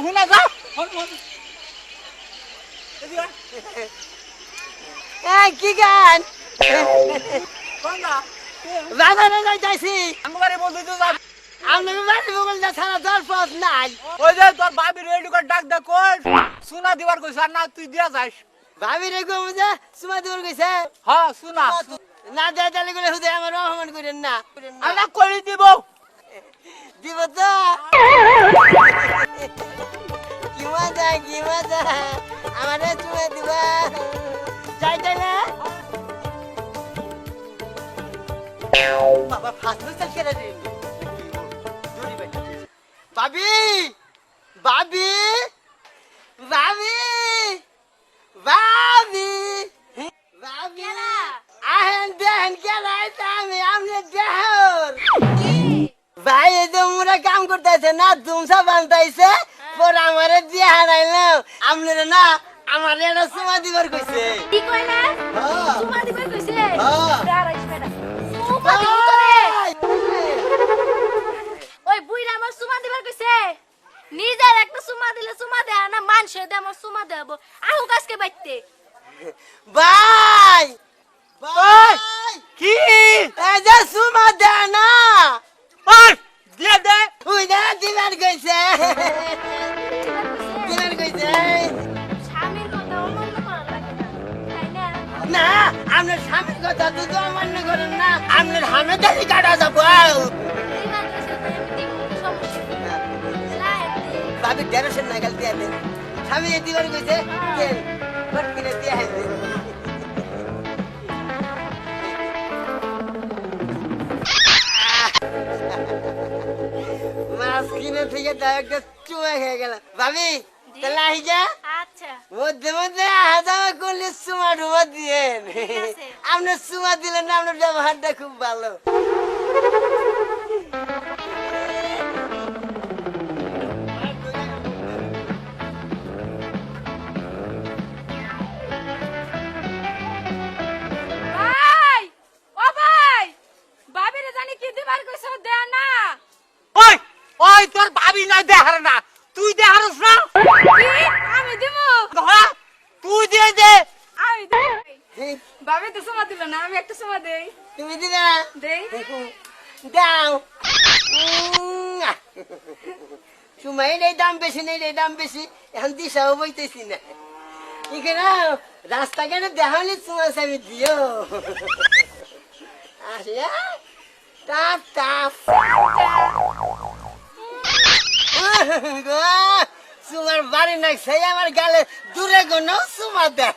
শুনা যা কি গান কোনটা বাজারে যাইতাছি আঙ্গবারে বলতে তো যা আপনাকে বাড়ি বগল যা ছাড়া তোর পথ নাই ওই যে তোর ভাবি রেডি করে ডাক দে কই সোনা দিবার কইছ আর না তুই দিয়া যাস ভাবি রে গো বুঝা সুমা দূর গেছে হ্যাঁ সোনা না দেয় তাহলে করে হুদে আমার অপমান করেন না আর না কই দিব দিব তো কি মজা আমারে চুমে দিবা যাই তাই না বাবা ফাস্ট ছেড়ে দিন ভাবি ভাবি ভাবি ভাবি ভাবি আহেন দেহেন কেলাইতে আমি আমনে দেহর ভাই এই যে মোরা কাম করতেছে না দুমসা বানতাইছে পর আমারে দিয়ে হারাইলাম আমনে না আমার এটা সুমা দিবার কইছে কি কই না হ্যাঁ। সুমা দিবে কইছে হ্যাঁ। দাঁড়াইস বেটা সুমা দিব তোরে ওই বুইরা আমার সুমা দিবার কইছে নিজের একটা সুমা দিলে সুমা দে না মানুষে দে আমার সুমা দেব আহু কাজকে বাইতে ভাই ভাই কি এই যে সুমা দে না আর দিয়ে দে ওই না দিবার কইছে দিবার কইছে স্বামীর কথা অমান্য করা লাগে না তাই না না আপনার স্বামীর কথা দুধ অমান্য করেন না আপনার হামে দাড়ি কাটা যাবো দিবার কইছে তাই আমি দিব সমস্যা কি লাই দে ভাবি দেড়শো নাগাল দিয়ে দেন স্বামী দিবার কইছে দেন বাট কিনে দিয়ে দেন মাছ কিনে থেকে তার একটা চুমা খেয়ে গেল ভাবি তাহলে আহি যা আচ্ছা মধ্যে মধ্যে হাজামা করলে চুমা ডুমা দিয়েন আছে। আপনার চুমা দিলেন না আপনার ব্যবহারটা খুব ভালো ভাই ও ভাই ভাবিরে জানি কি দিবার কইছ দে না ওই ওই তোর ভাবি না দেহার না তুই দেহারস না কি আমি দিমু হ্যাঁ তুই দিয়ে দে আমি দেই ভাবি তো সুমা দিল না আমি একটা সুমা দেই তুমি দিবে দেই দাও চুমাই নেই দাম বেশি নেই রে দাম বেশি এখন দিশাও বইতেছি না এখানে রাস্তাঘাটে দেখালে চুমা চাবি দিও আসলে টাপ টাপ চুমার বাড়ি নাই সেই আমার গালে দূরে গো চুমা দেয়